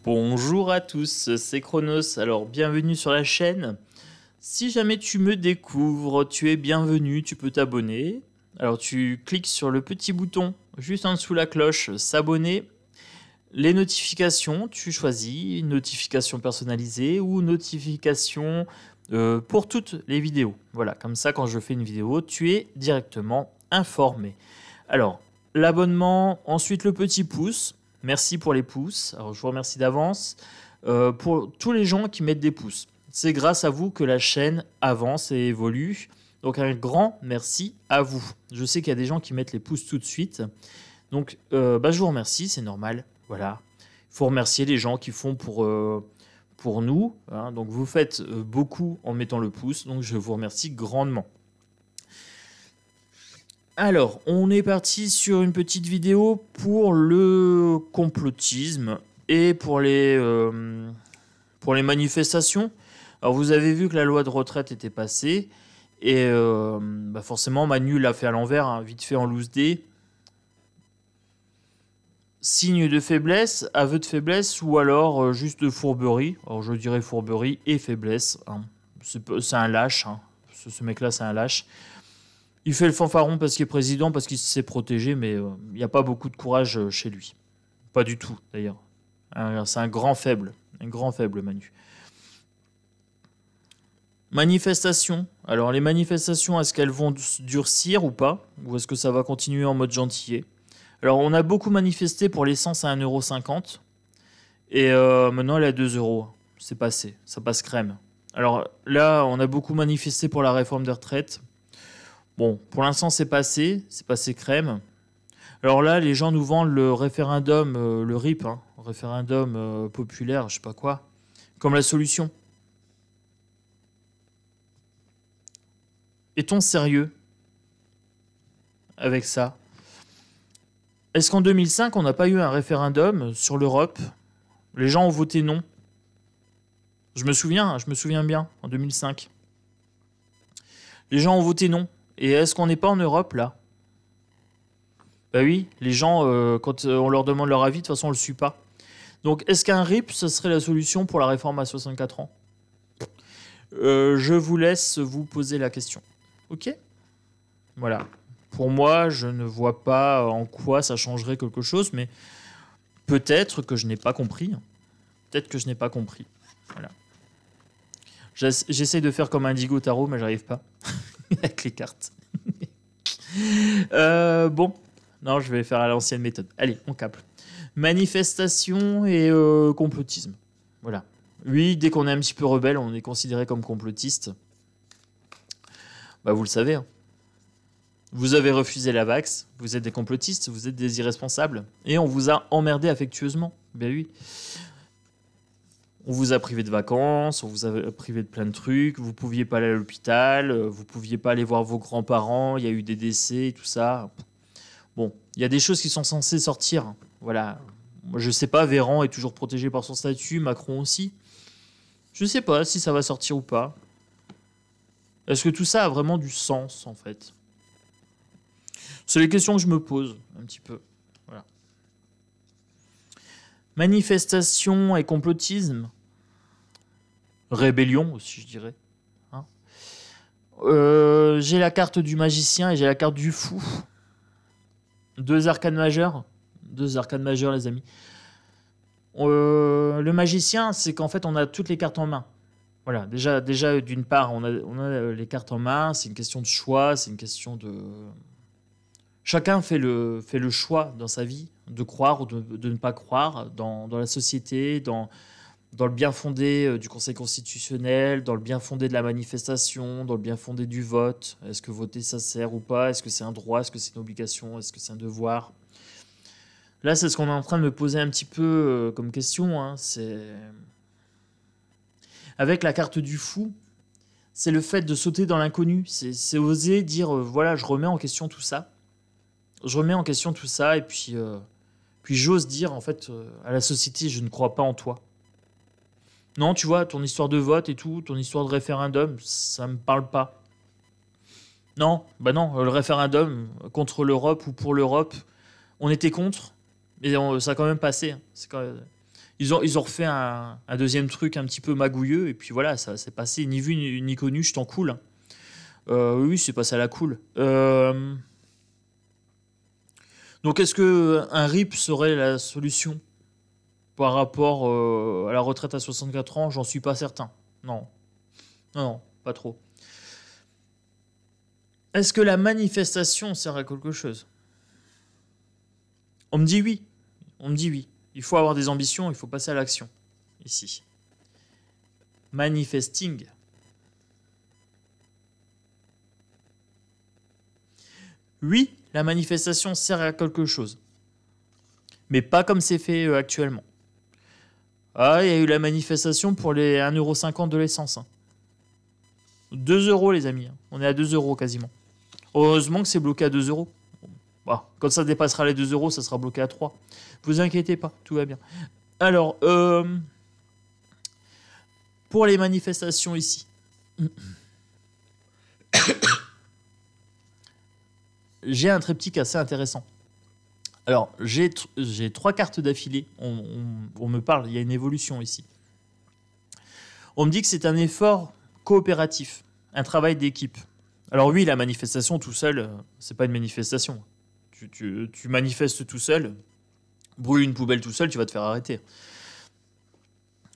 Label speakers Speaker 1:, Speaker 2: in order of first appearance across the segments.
Speaker 1: Bonjour à tous, c'est Chronos, alors bienvenue sur la chaîne. Si jamais tu me découvres, tu es bienvenu, tu peux t'abonner. Alors tu cliques sur le petit bouton juste en dessous la cloche, s'abonner. Les notifications, tu choisis notification personnalisée ou notification pour toutes les vidéos. Voilà, comme ça quand je fais une vidéo, tu es directement informé. Alors, l'abonnement, ensuite le petit pouce. Merci pour les pouces. Alors, je vous remercie d'avance pour tous les gens qui mettent des pouces. C'est grâce à vous que la chaîne avance et évolue. Donc, un grand merci à vous. Je sais qu'il y a des gens qui mettent les pouces tout de suite. Donc, je vous remercie, c'est normal. Voilà. Il faut remercier les gens qui font pour nous. Hein. Donc, vous faites beaucoup en mettant le pouce. Donc, je vous remercie grandement. Alors, on est parti sur une petite vidéo pour le complotisme et pour les manifestations. Alors, vous avez vu que la loi de retraite était passée et forcément, Manu l'a fait à l'envers, hein, vite fait en loose day. Signe de faiblesse, aveu de faiblesse ou alors juste de fourberie. Alors, je dirais fourberie et faiblesse. Hein. C'est un lâche. Hein. Ce mec-là, c'est un lâche. Il fait le fanfaron parce qu'il est président, parce qu'il s'est protégé, mais il n'y a pas beaucoup de courage chez lui. Pas du tout, d'ailleurs. C'est un grand faible, Manu. Manifestations. Alors, les manifestations, est-ce qu'elles vont durcir ou pas? Ou est-ce que ça va continuer en mode gentillet? Alors, on a beaucoup manifesté pour l'essence à 1,50 €. Et maintenant, elle est à 2 €. C'est passé, ça passe crème. Alors là, on a beaucoup manifesté pour la réforme des retraites. Bon, pour l'instant, c'est passé crème. Alors là, les gens nous vendent le référendum, le RIP, hein, référendum populaire, je sais pas quoi, comme la solution. Est-on sérieux avec ça? Est-ce qu'en 2005, on n'a pas eu un référendum sur l'Europe? Les gens ont voté non. Je me souviens bien, en 2005. Les gens ont voté non. Et est-ce qu'on n'est pas en Europe, là? Bah oui, les gens, quand on leur demande leur avis, de toute façon, on ne le suit pas. Donc, est-ce qu'un RIP, ce serait la solution pour la réforme à 64 ans? Je vous laisse vous poser la question. Ok? Voilà. Pour moi, je ne vois pas en quoi ça changerait quelque chose, mais peut-être que je n'ai pas compris. Peut-être que je n'ai pas compris. Voilà. J'essaie de faire comme Indigo Tarot, mais j'arrive pas. Avec les cartes. Bon. Non, je vais faire à l'ancienne méthode. Allez, on capte. Manifestation et complotisme. Voilà. Oui, dès qu'on est un petit peu rebelle, on est considéré comme complotiste. Bah, vous le savez. Hein. Vous avez refusé la vax, vous êtes des complotistes, vous êtes des irresponsables. Et on vous a emmerdé affectueusement. Ben oui. On vous a privé de vacances, on vous a privé de plein de trucs, vous pouviez pas aller à l'hôpital, vous pouviez pas aller voir vos grands-parents, il y a eu des décès et tout ça. Bon, il y a des choses qui sont censées sortir. Voilà. Moi, je sais pas, Véran est toujours protégé par son statut, Macron aussi. Je sais pas si ça va sortir ou pas. Est-ce que tout ça a vraiment du sens, en fait? C'est les questions que je me pose, un petit peu. Voilà. Manifestation et complotisme. Rébellion aussi, je dirais. Hein, j'ai la carte du magicien et j'ai la carte du fou. Deux arcanes majeures. Deux arcanes majeures, les amis. Le magicien, c'est qu'en fait, on a toutes les cartes en main. Voilà, déjà d'une part, on a les cartes en main. C'est une question de choix, c'est une question de... Chacun fait le choix dans sa vie de croire ou de ne pas croire dans la société, dans le bien fondé du Conseil constitutionnel, dans le bien fondé de la manifestation, dans le bien fondé du vote. Est-ce que voter, ça sert ou pas? Est-ce que c'est un droit? Est-ce que c'est une obligation? Est-ce que c'est un devoir? Là, c'est ce qu'on est en train de me poser un petit peu comme question. Hein. C'est... Avec la carte du fou, c'est le fait de sauter dans l'inconnu. C'est oser dire, voilà, je remets en question tout ça. Je remets en question tout ça et puis j'ose dire, en fait, à la société, je ne crois pas en toi. Non, tu vois, ton histoire de vote et tout, ton histoire de référendum, ça me parle pas. Non, bah non, le référendum contre l'Europe ou pour l'Europe, on était contre, mais ça a quand même passé. Ils ont refait un deuxième truc un petit peu magouilleux, et puis voilà, ça s'est passé ni vu ni connu, je t'en coule. Oui, c'est passé à la cool. Donc, est-ce que un RIP serait la solution par rapport à la retraite à 64 ans? J'en suis pas certain. Non. Non, non, pas trop. Est-ce que la manifestation sert à quelque chose? On me dit oui. On me dit oui. Il faut avoir des ambitions, il faut passer à l'action. Ici. Manifesting. Oui, la manifestation sert à quelque chose. Mais pas comme c'est fait actuellement. Ah, il y a eu la manifestation pour les 1,50 € de l'essence. 2 euros, les amis. On est à 2 euros quasiment. Heureusement que c'est bloqué à 2 euros. Bah, quand ça dépassera les 2 euros, ça sera bloqué à 3. Vous inquiétez pas, tout va bien. Alors, pour les manifestations ici, j'ai un triptyque assez intéressant. Alors, j'ai 3 cartes d'affilée. On me parle, il y a une évolution ici. On me dit que c'est un effort coopératif, un travail d'équipe. Alors oui, la manifestation tout seul, c'est pas une manifestation. Tu manifestes tout seul, brûler une poubelle tout seul, tu vas te faire arrêter.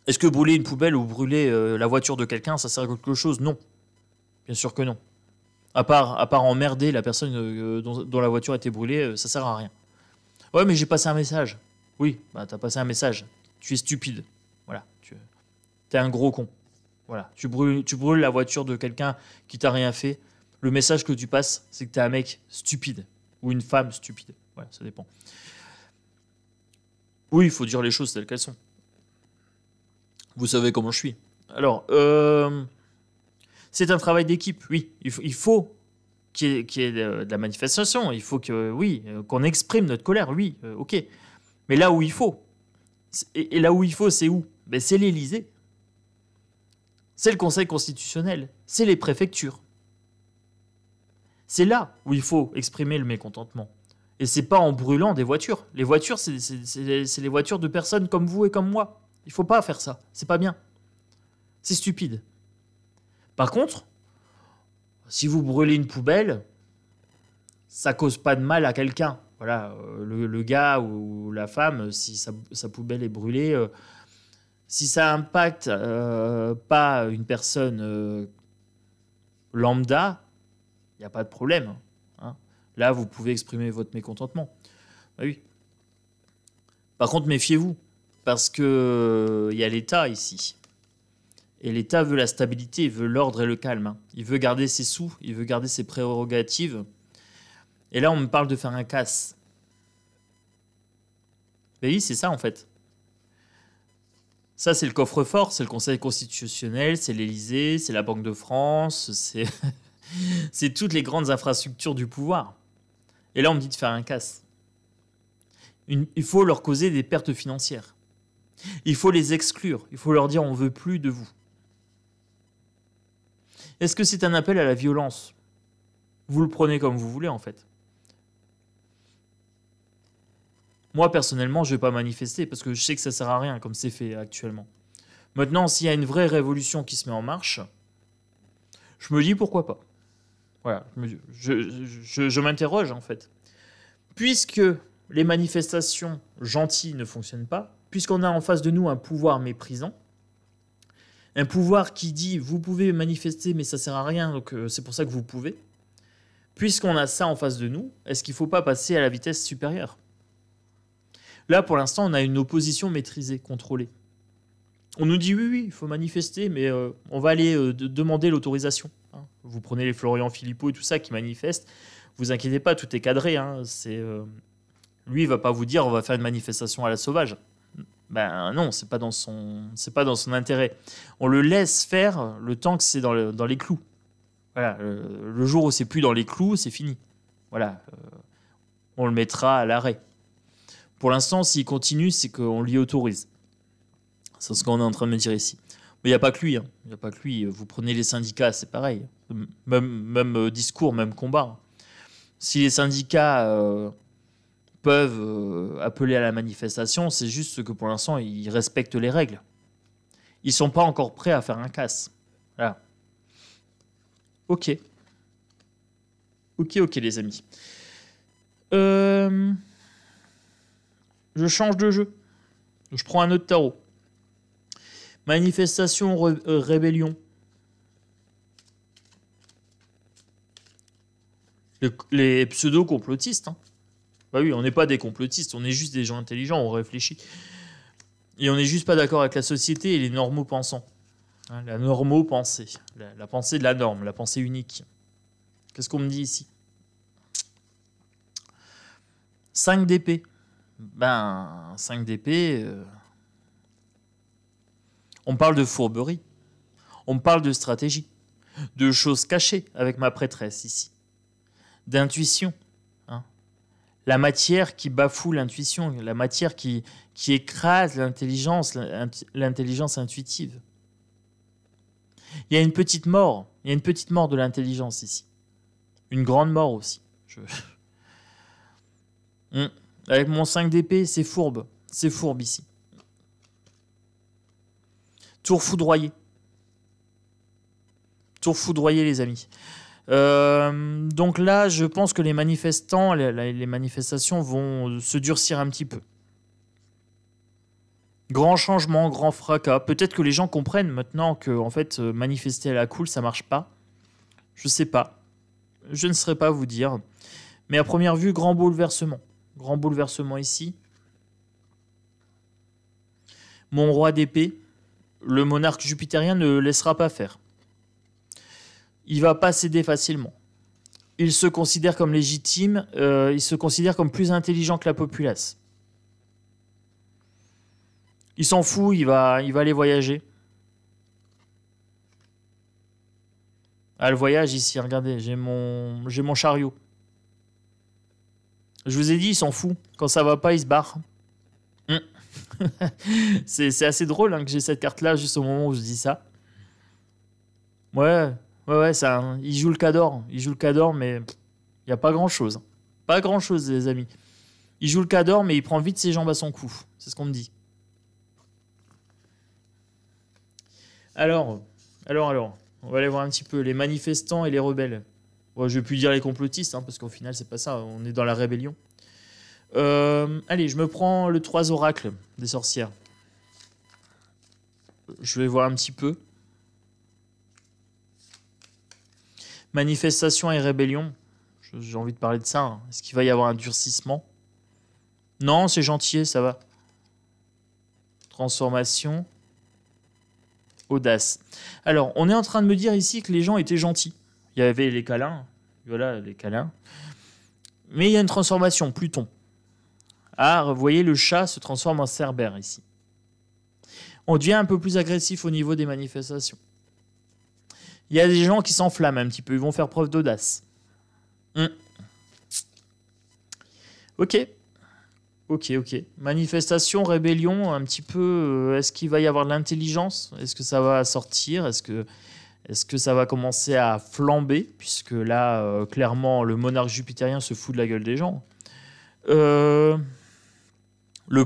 Speaker 1: Est-ce que brûler une poubelle ou brûler la voiture de quelqu'un, ça sert à quelque chose? Non. Bien sûr que non. À part emmerder la personne dont la voiture a été brûlée, ça sert à rien. Ouais, mais j'ai passé un message. Oui, bah t'as passé un message. Tu es stupide. Voilà. T'es un gros con. Voilà. Tu brûles la voiture de quelqu'un qui t'a rien fait. Le message que tu passes, c'est que t'es un mec stupide. Ou une femme stupide. Voilà, ça dépend. Oui, il faut dire les choses telles qu'elles sont. Vous savez comment je suis. Alors, c'est un travail d'équipe, oui. Il faut qu'il y ait de la manifestation. Il faut que, oui, qu'on exprime notre colère, oui, ok. Mais là où il faut, et là où il faut, c'est où? Ben, c'est l'Élysée. C'est le Conseil constitutionnel. C'est les préfectures. C'est là où il faut exprimer le mécontentement. Et c'est pas en brûlant des voitures. Les voitures, c'est les voitures de personnes comme vous et comme moi. Il faut pas faire ça. C'est pas bien. C'est stupide. Par contre, si vous brûlez une poubelle, ça cause pas de mal à quelqu'un. Voilà, le gars ou la femme, si sa poubelle est brûlée, si ça impacte pas une personne lambda, il n'y a pas de problème. Hein. Là, vous pouvez exprimer votre mécontentement. Ah oui. Par contre, méfiez-vous, parce que y a l'État ici. Et l'État veut la stabilité, il veut l'ordre et le calme. Hein. Il veut garder ses sous, il veut garder ses prérogatives. Et là, on me parle de faire un casse. Mais oui, c'est ça en fait. Ça, c'est le coffre-fort, c'est le Conseil constitutionnel, c'est l'Élysée, c'est la Banque de France, c'est toutes les grandes infrastructures du pouvoir. Et là, on me dit de faire un casse. Il faut leur causer des pertes financières. Il faut les exclure. Il faut leur dire on ne veut plus de vous. Est-ce que c'est un appel à la violence? Vous le prenez comme vous voulez en fait. Moi, personnellement, je ne vais pas manifester parce que je sais que ça ne sert à rien comme c'est fait actuellement. Maintenant, s'il y a une vraie révolution qui se met en marche, je me dis pourquoi pas. Voilà, je m'interroge en fait. Puisque les manifestations gentilles ne fonctionnent pas, puisqu'on a en face de nous un pouvoir méprisant, un pouvoir qui dit vous pouvez manifester mais ça sert à rien donc c'est pour ça que vous pouvez, puisqu'on a ça en face de nous, est-ce qu'il ne faut pas passer à la vitesse supérieure? Là pour l'instant on a une opposition maîtrisée, contrôlée. On nous dit oui, il faut manifester mais on va aller demander l'autorisation. Hein. Vous prenez les Florian Philippot et tout ça qui manifestent, vous inquiétez pas, tout est cadré. Hein. Lui, il va pas vous dire on va faire une manifestation à la sauvage. Ben non, c'est pas dans son intérêt. On le laisse faire le temps que c'est dans les clous. Voilà, le jour où c'est plus dans les clous, c'est fini. Voilà, on le mettra à l'arrêt. Pour l'instant, s'il continue, c'est qu'on l'y autorise. C'est ce qu'on est en train de me dire ici. Mais il n'y a pas que lui. Hein. Il y a pas que lui. Vous prenez les syndicats, c'est pareil. Même discours, même combat. Si les syndicats peuvent appeler à la manifestation, c'est juste que pour l'instant, ils respectent les règles. Ils sont pas encore prêts à faire un casse. Voilà. Ok. Ok, les amis. Je change de jeu. Je prends un autre tarot. Manifestation, rébellion. Les pseudo-complotistes. Hein. Bah oui, on n'est pas des complotistes, on est juste des gens intelligents, on réfléchit. Et on n'est juste pas d'accord avec la société et les normaux pensants. Hein, la normopensée. La pensée de la norme, la pensée unique. Qu'est-ce qu'on me dit ici? 5 d'épée. Ben, 5 d'épée... on parle de fourberie. On me parle de stratégie. De choses cachées avec ma prêtresse ici. D'intuition. Hein. La matière qui bafoue l'intuition. La matière qui écrase l'intelligence intuitive. Il y a une petite mort. Il y a une petite mort de l'intelligence ici. Une grande mort aussi. Avec mon 5 d'épée, c'est fourbe. C'est fourbe ici. Tour foudroyé. Tour foudroyé, les amis. Donc là, je pense que les manifestants, les manifestations vont se durcir un petit peu. Grand changement, grand fracas. Peut-être que les gens comprennent maintenant que en fait, manifester à la cool, ça marche pas. Je sais pas. Je ne saurais pas vous dire. Mais à première vue, grand bouleversement. Grand bouleversement ici. Mon roi d'épée, le monarque jupitérien ne laissera pas faire. Il va pas céder facilement. Il se considère comme légitime, il se considère comme plus intelligent que la populace. Il s'en fout, il va aller voyager. Ah, le voyage ici, regardez, j'ai mon chariot. Je vous ai dit, il s'en fout. Quand ça va pas, il se barre. C'est assez drôle hein, que j'ai cette carte-là juste au moment où je dis ça. Ouais, il joue le cador. Il joue le cador, mais il n'y a pas grand-chose. Pas grand-chose, les amis. Il joue le cador, mais il prend vite ses jambes à son cou. C'est ce qu'on me dit. Alors. On va aller voir un petit peu les manifestants et les rebelles. Ouais, je vais plus dire les complotistes, hein, parce qu'au final, c'est pas ça. On est dans la rébellion. Allez, je me prends le 3 oracles des sorcières. Je vais voir un petit peu. Manifestation et rébellion. J'ai envie de parler de ça. Hein. Est-ce qu'il va y avoir un durcissement? Non, c'est gentil, ça va. Transformation. Audace. Alors, on est en train de me dire ici que les gens étaient gentils. Il y avait les câlins. Voilà, les câlins. Mais il y a une transformation, Pluton. Ah, vous voyez, le chat se transforme en cerbère ici. On devient un peu plus agressif au niveau des manifestations. Il y a des gens qui s'enflamment un petit peu. Ils vont faire preuve d'audace. Ok. Manifestation, rébellion, un petit peu. Est-ce qu'il va y avoir de l'intelligence? Est-ce que ça va sortir? Est-ce que ça va commencer à flamber? Puisque là, clairement, le monarque jupitérien se fout de la gueule des gens. Le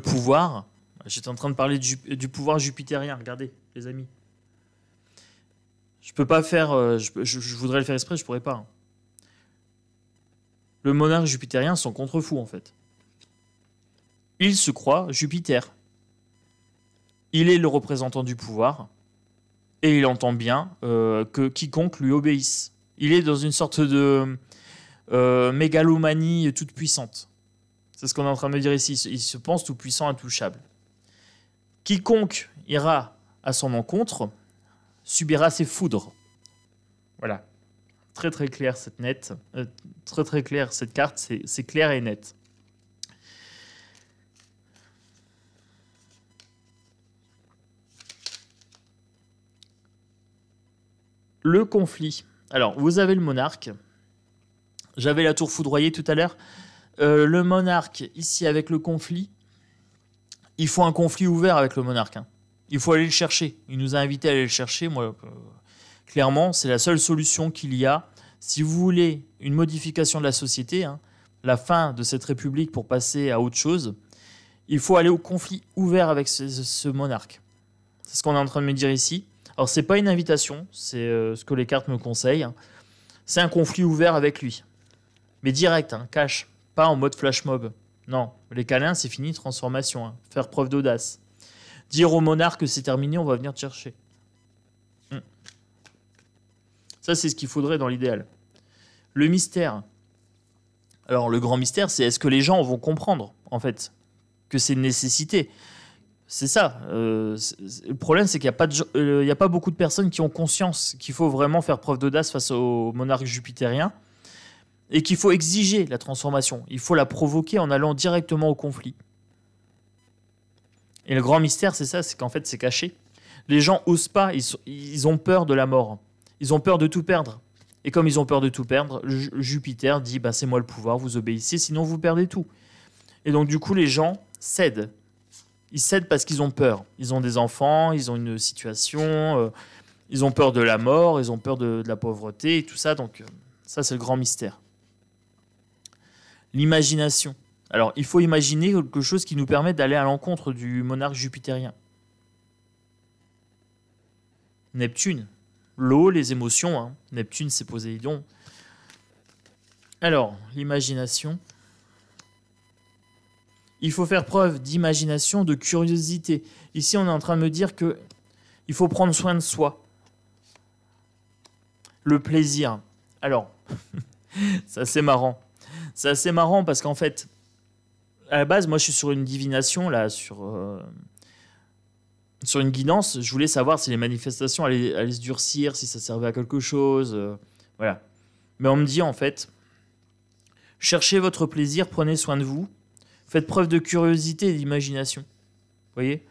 Speaker 1: pouvoir. J'étais en train de parler du pouvoir jupitérien. Regardez, les amis. Je peux pas faire... je voudrais le faire exprès, je pourrais pas. Hein. Le monarque jupitérien sont contre-fous, en fait. Il se croit Jupiter. Il est le représentant du pouvoir. Et il entend bien que quiconque lui obéisse. Il est dans une sorte de mégalomanie toute puissante. C'est ce qu'on est en train de me dire ici. Il se pense tout puissant, intouchable. Quiconque ira à son encontre subira ses foudres. Voilà. Très très clair cette nette. Très clair cette carte. C'est clair et net. Le conflit. Alors, vous avez le monarque. J'avais la tour foudroyée tout à l'heure. Le monarque, ici, avec le conflit. Il faut un conflit ouvert avec le monarque. Hein. Il faut aller le chercher. Il nous a invités à aller le chercher. Moi, clairement, c'est la seule solution qu'il y a. Si vous voulez une modification de la société, hein, la fin de cette république pour passer à autre chose, il faut aller au conflit ouvert avec ce monarque. C'est ce qu'on est en train de me dire ici. Alors, c'est pas une invitation, c'est ce que les cartes me conseillent. C'est un conflit ouvert avec lui. Mais direct, hein, cash, pas en mode flash mob. Non, les câlins, c'est fini, transformation. Hein. Faire preuve d'audace. Dire au monarque que c'est terminé, on va venir te chercher. Ça, c'est ce qu'il faudrait dans l'idéal. Le mystère. Alors, le grand mystère, c'est est-ce que les gens vont comprendre, en fait, que c'est une nécessité. C'est ça. Le problème, c'est qu'il n'y a pas beaucoup de personnes qui ont conscience qu'il faut vraiment faire preuve d'audace face au monarque jupitérien et qu'il faut exiger la transformation. Il faut la provoquer en allant directement au conflit. Et le grand mystère, c'est ça, c'est qu'en fait, c'est caché. Les gens osent pas, ils ont peur de la mort. Ils ont peur de tout perdre. Et comme ils ont peur de tout perdre, Jupiter dit bah, c'est moi le pouvoir, vous obéissez, sinon vous perdez tout. Et donc, du coup, les gens cèdent. Ils cèdent parce qu'ils ont peur. Ils ont des enfants, ils ont une situation, ils ont peur de la mort, ils ont peur de la pauvreté et tout ça. Donc, ça, c'est le grand mystère. L'imagination. Alors, il faut imaginer quelque chose qui nous permet d'aller à l'encontre du monarque jupitérien. Neptune. L'eau, les émotions. Hein. Neptune, c'est Poséidon. Alors, l'imagination. Il faut faire preuve d'imagination, de curiosité. Ici, on est en train de me dire que il faut prendre soin de soi. Le plaisir. Alors, c'est assez marrant. C'est assez marrant parce qu'en fait, à la base, moi, je suis sur une divination, là, sur une guidance. Je voulais savoir si les manifestations allaient se durcir, si ça servait à quelque chose. Voilà. Mais on me dit, en fait, cherchez votre plaisir, prenez soin de vous. Faites preuve de curiosité et d'imagination. Vous voyez ?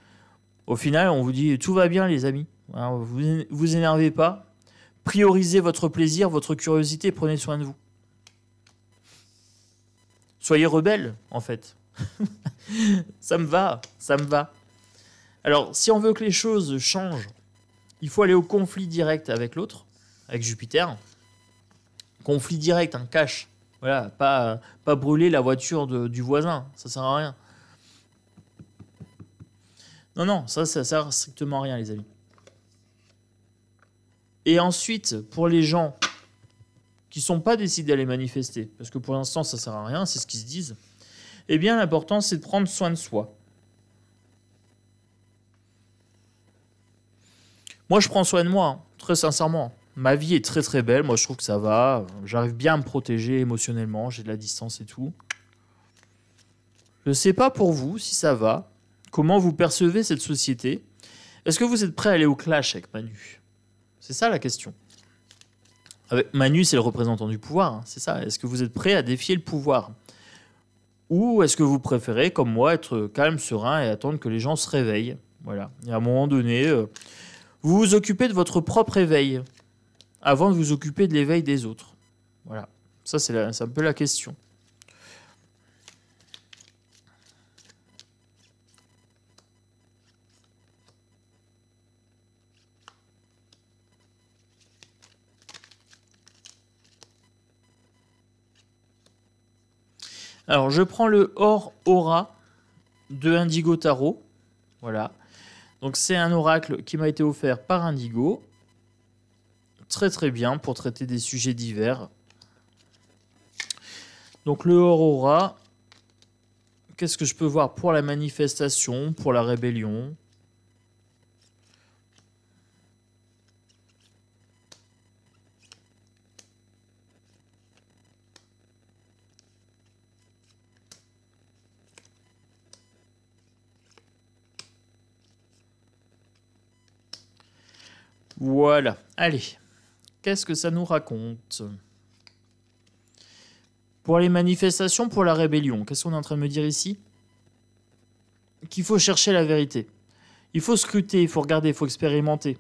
Speaker 1: Au final, on vous dit tout va bien, les amis. Alors, vous énervez pas. Priorisez votre plaisir, votre curiosité, prenez soin de vous. Soyez rebelles, en fait. Ça me va, ça me va. Alors, si on veut que les choses changent, il faut aller au conflit direct avec l'autre, avec Jupiter. Conflit direct, un cash. Voilà, pas brûler la voiture du voisin, ça sert à rien. Non, ça sert strictement à rien, les amis. Et ensuite, pour les gens qui ne sont pas décidés à les manifester, parce que pour l'instant, ça sert à rien, c'est ce qu'ils se disent, eh bien, l'important, c'est de prendre soin de soi. Moi, je prends soin de moi, hein, très sincèrement. Ma vie est très très belle, moi je trouve que ça va, j'arrive bien à me protéger émotionnellement, j'ai de la distance et tout. Je ne sais pas pour vous si ça va, comment vous percevez cette société. Est-ce que vous êtes prêt à aller au clash avec Manu ? C'est ça la question. Manu, c'est le représentant du pouvoir, hein, c'est ça. Est-ce que vous êtes prêt à défier le pouvoir ? Ou est-ce que vous préférez, comme moi, être calme, serein et attendre que les gens se réveillent ? Voilà. Et à un moment donné, vous vous occupez de votre propre éveil avant de vous occuper de l'éveil des autres. Voilà. Ça, c'est un peu la question. Alors, je prends le Or Aura de Indigo Tarot. Voilà. Donc, c'est un oracle qui m'a été offert par Indigo. Très très bien pour traiter des sujets divers. Donc le Aurora, qu'est-ce que je peux voir pour la manifestation, pour la rébellion ? Voilà, allez. Qu'est-ce que ça nous raconte ? Pour les manifestations, pour la rébellion, qu'est-ce qu'on est en train de me dire ici ? Qu'il faut chercher la vérité. Il faut scruter, il faut regarder, il faut expérimenter.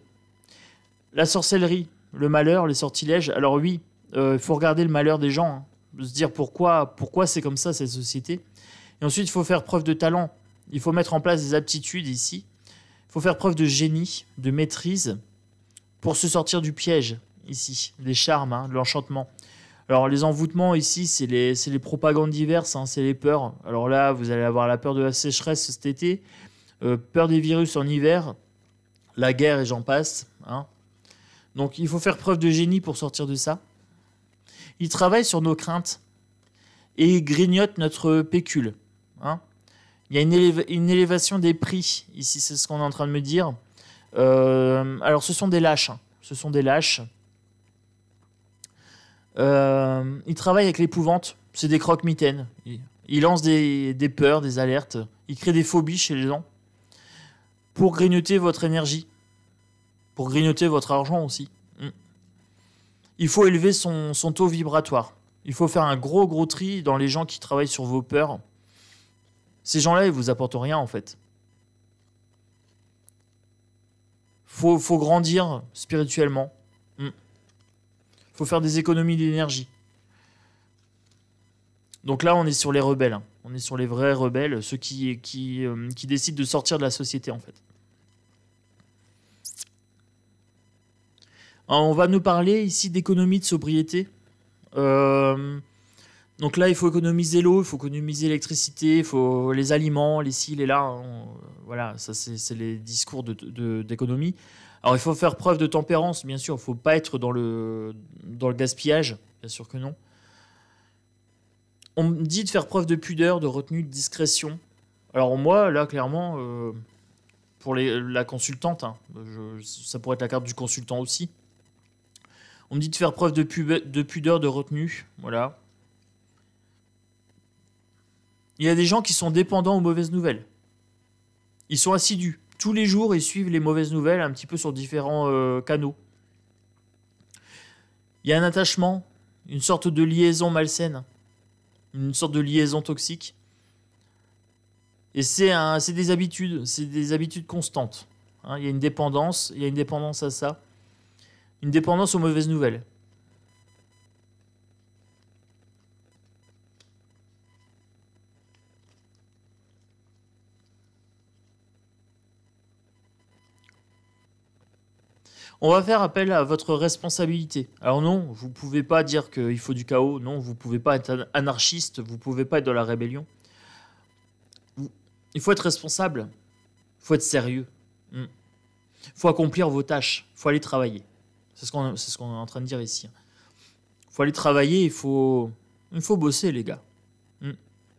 Speaker 1: La sorcellerie, le malheur, les sortilèges, alors oui, il faut regarder le malheur des gens, hein, se dire pourquoi c'est comme ça, cette société. Et ensuite, il faut faire preuve de talent. Il faut mettre en place des aptitudes ici. Il faut faire preuve de génie, de maîtrise, pour se sortir du piège. Ici, des charmes, hein, de l'enchantement. Alors, les envoûtements ici, c'est les propagandes diverses, hein, c'est les peurs. Alors là, vous allez avoir la peur de la sécheresse cet été, peur des virus en hiver, la guerre et j'en passe. Hein. Donc, il faut faire preuve de génie pour sortir de ça. Ils travaillent sur nos craintes et grignotent notre pécule. Hein. Il y a une élévation des prix ici, c'est ce qu'on est en train de me dire. Alors, ce sont des lâches. Hein. Ce sont des lâches. Ils travaillent avec l'épouvante. C'est des croque-mitaines. Ils lancent des peurs, des alertes. Ils créent des phobies chez les gens pour grignoter votre énergie, pour grignoter votre argent aussi. Il faut élever son taux vibratoire. Il faut faire un gros tri dans les gens qui travaillent sur vos peurs. Ces gens-là, ils vous apportent rien en fait. Faut grandir spirituellement. Faut faire des économies d'énergie. Donc là, on est sur les rebelles. Hein. On est sur les vrais rebelles, ceux qui décident de sortir de la société en fait. Alors, on va nous parler ici d'économie de sobriété. Donc là, il faut économiser l'eau, il faut économiser l'électricité, il faut les aliments, les ci, les là. Hein. Voilà, ça c'est les discours d'économie. Alors il faut faire preuve de tempérance, bien sûr. Il ne faut pas être dans le gaspillage, bien sûr que non. On me dit de faire preuve de pudeur, de retenue, de discrétion. Alors moi, là, clairement, pour la consultante, hein, ça pourrait être la carte du consultant aussi. On me dit de faire preuve de pudeur, de retenue. Voilà. Il y a des gens qui sont dépendants aux mauvaises nouvelles. Ils sont assidus. Tous les jours, ils suivent les mauvaises nouvelles un petit peu sur différents canaux. Il y a un attachement, une sorte de liaison malsaine, une sorte de liaison toxique. Et c'est des habitudes constantes. Hein, il y a une dépendance à ça. Une dépendance aux mauvaises nouvelles. On va faire appel à votre responsabilité. Alors non, vous ne pouvez pas dire qu'il faut du chaos. Non, vous ne pouvez pas être anarchiste. Vous ne pouvez pas être dans la rébellion. Il faut être responsable. Il faut être sérieux. Il faut accomplir vos tâches. Il faut aller travailler. C'est ce qu'on est en train de dire ici. Il faut aller travailler. Il faut bosser, les gars.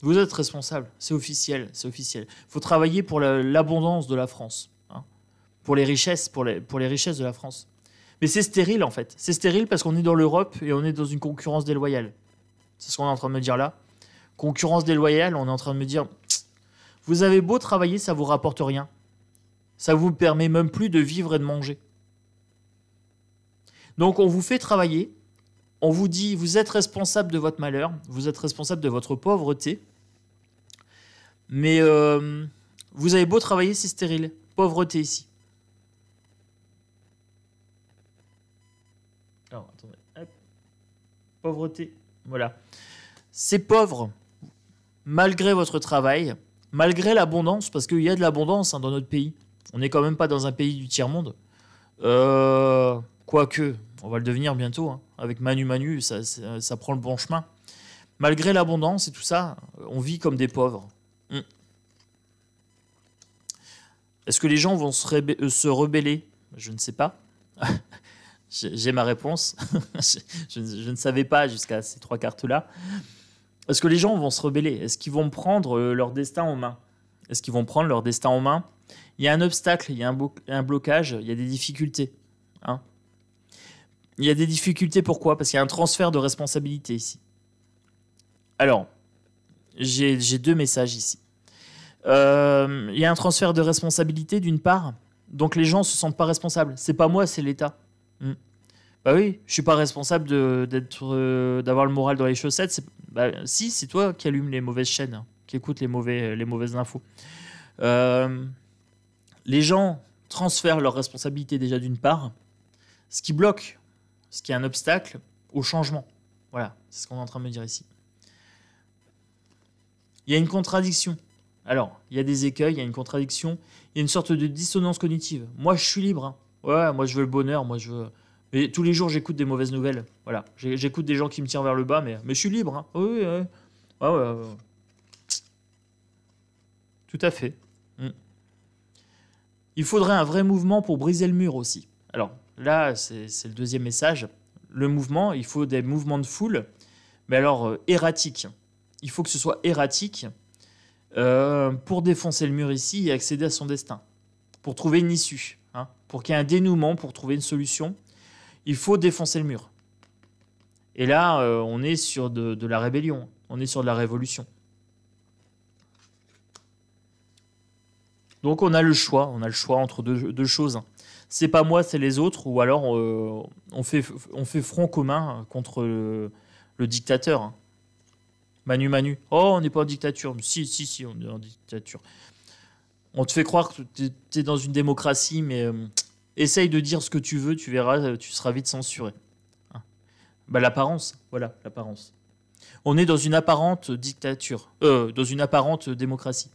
Speaker 1: Vous êtes responsable. C'est officiel. Il faut travailler pour l'abondance de la France. Pour les richesses de la France. Mais c'est stérile en fait. C'est stérile parce qu'on est dans l'Europe et on est dans une concurrence déloyale. C'est ce qu'on est en train de me dire là. Concurrence déloyale, on est en train de me dire vous avez beau travailler, ça vous rapporte rien. Ça vous permet même plus de vivre et de manger. Donc on vous fait travailler, on vous dit vous êtes responsable de votre malheur, vous êtes responsable de votre pauvreté. Mais vous avez beau travailler, c'est stérile. Pauvreté ici. Alors, attendez. Hop. Pauvreté. Voilà. C'est pauvre, malgré votre travail, malgré l'abondance, parce qu'il y a de l'abondance dans notre pays. On n'est quand même pas dans un pays du tiers-monde. Quoique, on va le devenir bientôt. Hein. Avec Manu, ça prend le bon chemin. Malgré l'abondance et tout ça, on vit comme des pauvres. Est-ce que les gens vont se rebeller? Je ne sais pas. J'ai ma réponse. je ne savais pas jusqu'à ces 3 cartes-là. Est-ce que les gens vont se rebeller? Est-ce qu'ils vont prendre leur destin en main? Est-ce qu'ils vont prendre leur destin en main? Il y a un obstacle, il y a un blocage, il y a des difficultés. Hein, il y a des difficultés, pourquoi? Parce qu'il y a un transfert de responsabilité ici. Alors, j'ai 2 messages ici. Il y a un transfert de responsabilité d'une part, donc les gens ne se sentent pas responsables. C'est pas moi, c'est l'État. Bah oui, je suis pas responsable d'avoir le moral dans les chaussettes. Si, c'est toi qui allumes les mauvaises chaînes, hein, qui écoutes les mauvaises infos. Les gens transfèrent leur responsabilité déjà d'une part, ce qui bloque, ce qui est un obstacle au changement. Voilà, c'est ce qu'on est en train de me dire ici. Il y a une contradiction. Alors, il y a des écueils, il y a une contradiction, il y a une sorte de dissonance cognitive. Moi, je suis libre. Hein. Ouais, moi, je veux le bonheur, moi, je Mais tous les jours, j'écoute des mauvaises nouvelles. Voilà. J'écoute des gens qui me tirent vers le bas, mais je suis libre. Hein. Oui, oui, oui. Ouais, ouais, ouais. Tout à fait. Mm. Il faudrait un vrai mouvement pour briser le mur aussi. Alors là, c'est le deuxième message. Le mouvement, il faut des mouvements de foule, mais alors erratiques. Il faut que ce soit erratique pour défoncer le mur ici et accéder à son destin. Pour trouver une issue. Hein. Pour qu'il y ait un dénouement, pour trouver une solution, il faut défoncer le mur. Et là, on est sur de la rébellion. On est sur de la révolution. Donc on a le choix entre deux choses. C'est pas moi, c'est les autres, ou alors on fait front commun contre le dictateur. Hein. Manu Manu. Oh, on n'est pas en dictature. Si, on est en dictature. On te fait croire que tu es dans une démocratie, mais essaye de dire ce que tu veux, tu verras, tu seras vite censuré. Hein. Bah, l'apparence, voilà, l'apparence. On est dans une apparente dictature, dans une apparente démocratie.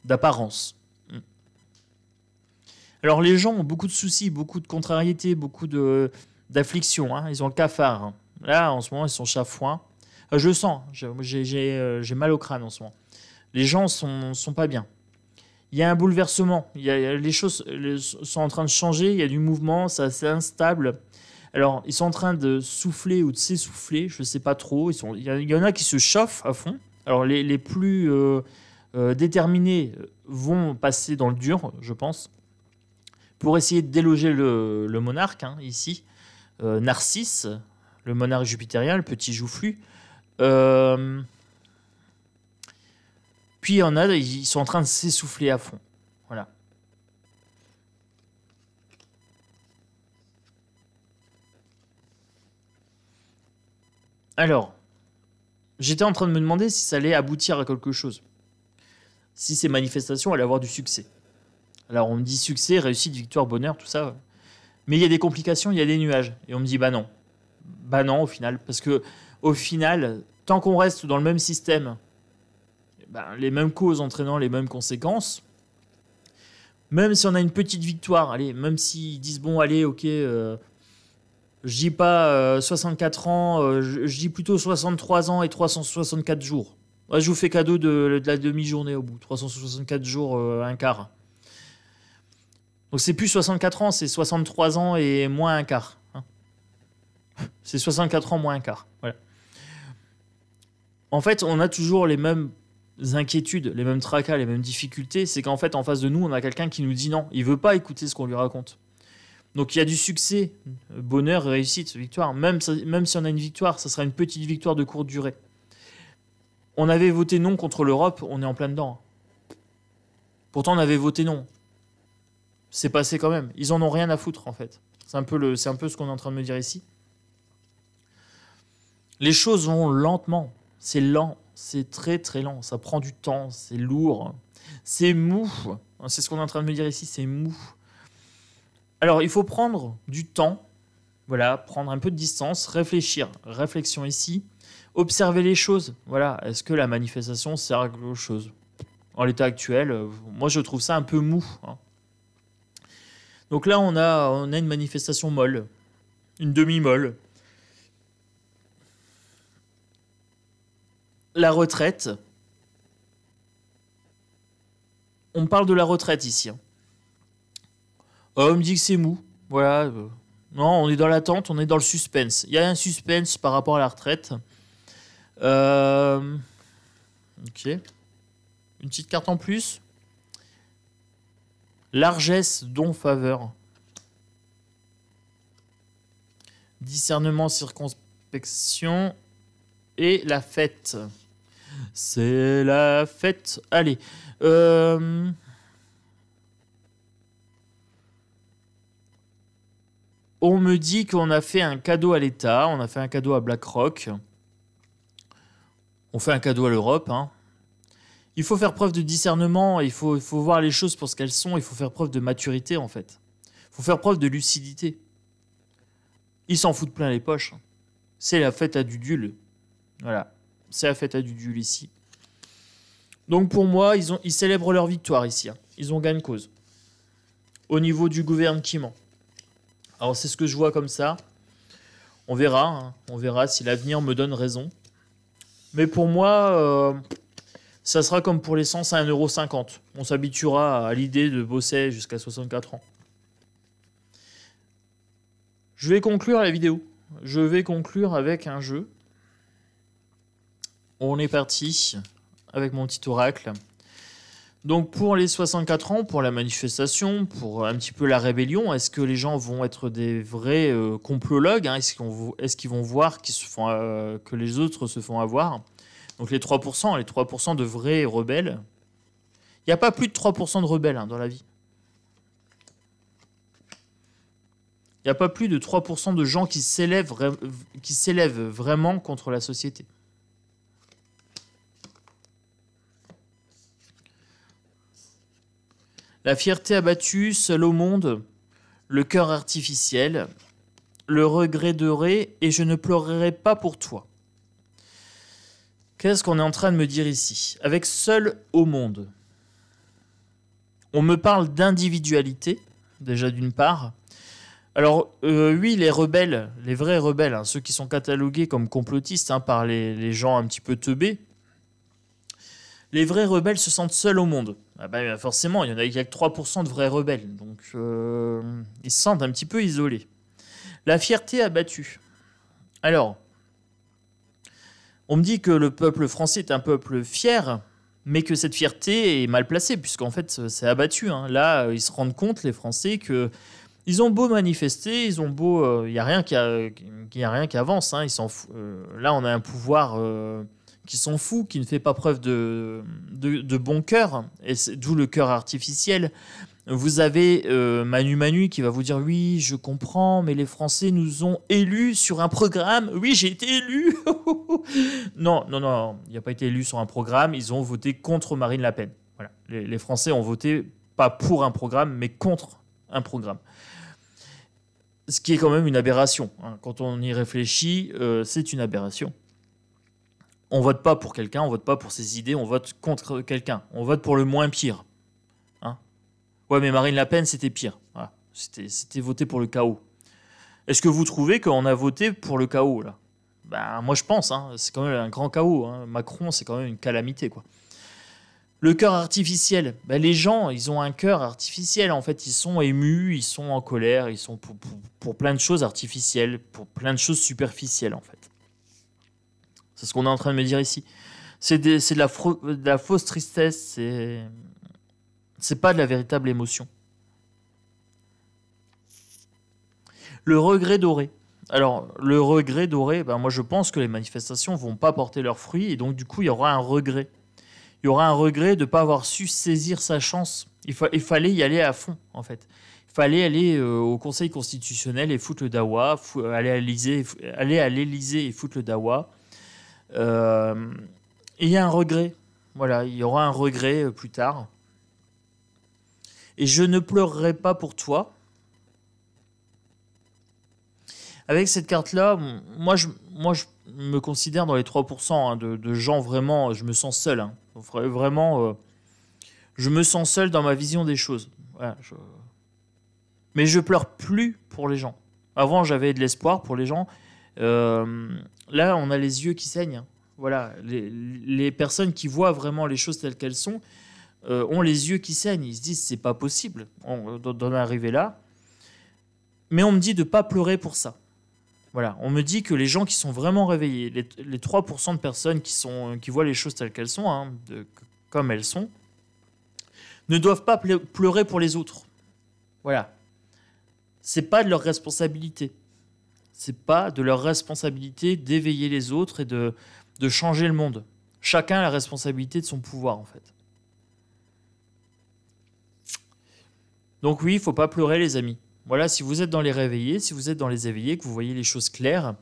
Speaker 1: D'apparence. Alors les gens ont beaucoup de soucis, beaucoup de contrariétés, beaucoup d'afflictions. Hein. Ils ont le cafard. Hein. Là, en ce moment, ils sont chafouins. Je le sens, j'ai mal au crâne en ce moment. Les gens sont pas bien. Il y a un bouleversement. Les choses sont en train de changer. Il y a du mouvement, c'est assez instable. Alors, ils sont en train de souffler ou de s'essouffler. Je ne sais pas trop. Il y en a qui se chauffent à fond. Alors, les plus déterminés vont passer dans le dur, je pense, pour essayer de déloger le monarque, hein, ici. Narcisse, le monarque jupitérien, le petit joufflu. Puis il y en a, ils sont en train de s'essouffler à fond. Voilà. Alors, j'étais en train de me demander si ça allait aboutir à quelque chose. Si ces manifestations allaient avoir du succès. Alors on me dit succès, réussite, victoire, bonheur, tout ça. Mais il y a des complications, il y a des nuages. Et on me dit bah non. Bah non au final. Parce que au final, tant qu'on reste dans le même système, ben, les mêmes causes entraînant les mêmes conséquences, même si on a une petite victoire, allez, même s'ils disent bon allez ok, je dis pas 64 ans, je dis plutôt 63 ans et 364 jours. Ouais, je vous fais cadeau de la demi-journée au bout, 364 jours, un quart. Donc c'est plus 64 ans, c'est 63 ans et moins un quart. Hein. C'est 64 ans moins un quart. Voilà. En fait, on a toujours les mêmes inquiétudes, les mêmes tracas, les mêmes difficultés. C'est qu'en fait, en face de nous, on a quelqu'un qui nous dit non. Il veut pas écouter ce qu'on lui raconte. Donc il y a du succès, bonheur, réussite, victoire. Même si on a une victoire, ça sera une petite victoire de courte durée. On avait voté non contre l'Europe, on est en plein dedans. Pourtant, on avait voté non. C'est passé quand même. Ils en ont rien à foutre, en fait. C'est un peu ce qu'on est en train de me dire ici. Les choses vont lentement. C'est lent. C'est très, très lent. Ça prend du temps. C'est lourd. C'est mou. C'est ce qu'on est en train de me dire ici. C'est mou. Alors, il faut prendre du temps. Voilà, prendre un peu de distance, réfléchir. Réflexion ici. Observer les choses. Voilà, est-ce que la manifestation sert à quelque chose? En l'état actuel, moi, je trouve ça un peu mou. Hein. Donc là, on a une manifestation molle. Une demi-molle. La retraite. On parle de la retraite ici. Hein. On me dit que c'est mou. Voilà. Non, on est dans l'attente, on est dans le suspense. Il y a un suspense par rapport à la retraite. Ok. Une petite carte en plus. Largesse, don, faveur. Discernement, circonspection. Et la fête. C'est la fête. Allez. On me dit qu'on a fait un cadeau à l'État. On a fait un cadeau à BlackRock. On fait un cadeau à l'Europe. Hein. Il faut faire preuve de discernement. Il faut voir les choses pour ce qu'elles sont. Il faut faire preuve de maturité, en fait. Il faut faire preuve de lucidité. Ils s'en foutent plein les poches. C'est la fête à Dudule. Voilà. C'est la fête à Dudule ici. Donc pour moi, ils célèbrent leur victoire ici. Hein. Ils ont gain de cause. Au niveau du gouvernement. Alors c'est ce que je vois comme ça. On verra, hein. On verra si l'avenir me donne raison. Mais pour moi, ça sera comme pour l'essence à 1,50 €. On s'habituera à l'idée de bosser jusqu'à 64 ans. Je vais conclure la vidéo. Je vais conclure avec un jeu. On est parti avec mon petit oracle. Donc pour les 64 ans, pour la manifestation, pour un petit peu la rébellion, est-ce que les gens vont être des vrais complologues, hein? Est-ce qu'ils vont voir que les autres se font avoir? Donc les 3% de vrais rebelles. Il n'y a pas plus de 3% de rebelles, hein, dans la vie. Il n'y a pas plus de 3% de gens qui s'élèvent vraiment contre la société. La fierté abattue, seule au monde, le cœur artificiel, le regret doré et je ne pleurerai pas pour toi. Qu'est-ce qu'on est en train de me dire ici? Avec seul au monde, on me parle d'individualité, déjà d'une part. Alors, oui, les rebelles, les vrais rebelles, hein, ceux qui sont catalogués comme complotistes, hein, par les gens un petit peu teubés, les vrais rebelles se sentent seuls au monde. Ah bah, forcément, il n'y a que 3% de vrais rebelles, donc ils se sentent un petit peu isolés. La fierté abattue. Alors, on me dit que le peuple français est un peuple fier, mais que cette fierté est mal placée, puisqu'en fait, c'est abattu, hein. Là, ils se rendent compte, les Français, que ils ont beau manifester, ils ont beau... Il n'y a rien qui avance, hein, ils s'en foutent. Là, on a un pouvoir qui s'en fout, qui ne fait pas preuve de bon cœur, et d'où le cœur artificiel. Vous avez Manu Manu qui va vous dire « Oui, je comprends, mais les Français nous ont élus sur un programme. Oui, j'ai été élu. » Non, il n'a pas été élu sur un programme. Ils ont voté contre Marine Le Pen. Voilà. Les Français ont voté pas pour un programme, mais contre un programme. Ce qui est quand même une aberration, hein. Quand on y réfléchit, c'est une aberration. On vote pas pour quelqu'un, on vote pas pour ses idées, on vote contre quelqu'un. On vote pour le moins pire. Hein? Ouais, mais Marine Le Pen, c'était pire. Voilà. C'était voter pour le chaos. Est-ce que vous trouvez qu'on a voté pour le chaos, là? Ben, moi, je pense. Hein, c'est quand même un grand chaos. Hein. Macron, c'est quand même une calamité, quoi. Le cœur artificiel. Ben, les gens, ils ont un cœur artificiel. En fait, ils sont émus, ils sont en colère, ils sont pour plein de choses artificielles, pour plein de choses superficielles, en fait. C'est ce qu'on est en train de me dire ici. C'est de la fausse tristesse. C'est pas de la véritable émotion. Le regret doré. Alors, le regret doré, ben moi je pense que les manifestations vont pas porter leurs fruits et donc du coup il y aura un regret. Il y aura un regret de ne pas avoir su saisir sa chance. Il fallait y aller à fond, en fait. Il fallait aller au Conseil constitutionnel et foutre le dawa, aller à l'Élysée et foutre le dawa. Et il y a un regret. Voilà, il y aura un regret plus tard. Et je ne pleurerai pas pour toi. Avec cette carte-là, moi je me considère dans les 3% hein, de gens vraiment, je me sens seul. Hein. Vraiment, je me sens seul dans ma vision des choses. Voilà, mais je pleure plus pour les gens. Avant, j'avais de l'espoir pour les gens. Là, on a les yeux qui saignent. Hein. Voilà, les personnes qui voient vraiment les choses telles qu'elles sont ont les yeux qui saignent. Ils se disent, c'est pas possible d'en arriver là. Mais on me dit de pas pleurer pour ça. Voilà, on me dit que les gens qui sont vraiment réveillés, les 3% de personnes qui voient les choses telles qu'elles sont, hein, comme elles sont, ne doivent pas pleurer pour les autres. Voilà. C'est pas de leur responsabilité. C'est pas de leur responsabilité d'éveiller les autres et de changer le monde. Chacun a la responsabilité de son pouvoir, en fait. Donc oui, il ne faut pas pleurer, les amis. Voilà, si vous êtes dans les réveillés, si vous êtes dans les éveillés, que vous voyez les choses claires,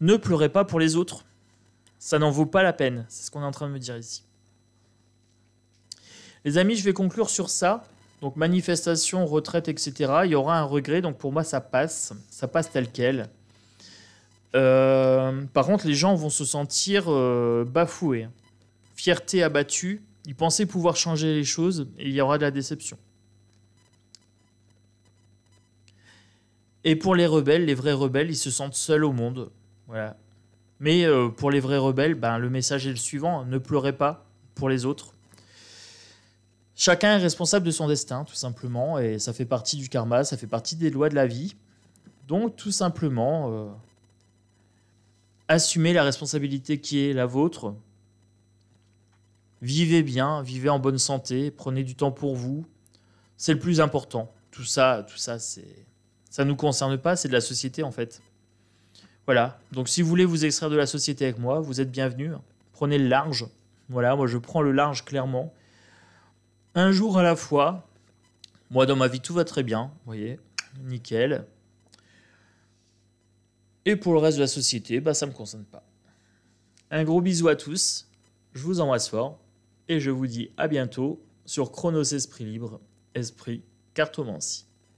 Speaker 1: ne pleurez pas pour les autres. Ça n'en vaut pas la peine. C'est ce qu'on est en train de me dire ici. Les amis, je vais conclure sur ça. Donc manifestation, retraite, etc. Il y aura un regret, donc pour moi ça passe tel quel. Par contre, les gens vont se sentir bafoués. Fierté abattue, ils pensaient pouvoir changer les choses et il y aura de la déception. Et pour les rebelles, les vrais rebelles, ils se sentent seuls au monde. Voilà. Mais pour les vrais rebelles, ben, le message est le suivant, ne pleurez pas pour les autres. Chacun est responsable de son destin, tout simplement, et ça fait partie du karma, ça fait partie des lois de la vie. Donc, tout simplement, assumez la responsabilité qui est la vôtre. Vivez bien, vivez en bonne santé, prenez du temps pour vous. C'est le plus important. Tout ça, ça nous concerne pas, c'est de la société en fait. Voilà. Donc, si vous voulez vous extraire de la société avec moi, vous êtes bienvenus. Prenez le large. Voilà, moi je prends le large clairement. Un jour à la fois. Moi, dans ma vie, tout va très bien. Vous voyez, nickel. Et pour le reste de la société, bah, ça ne me concerne pas. Un gros bisou à tous. Je vous embrasse fort. Et je vous dis à bientôt sur Chronos Esprit Libre, Esprit Cartomancie.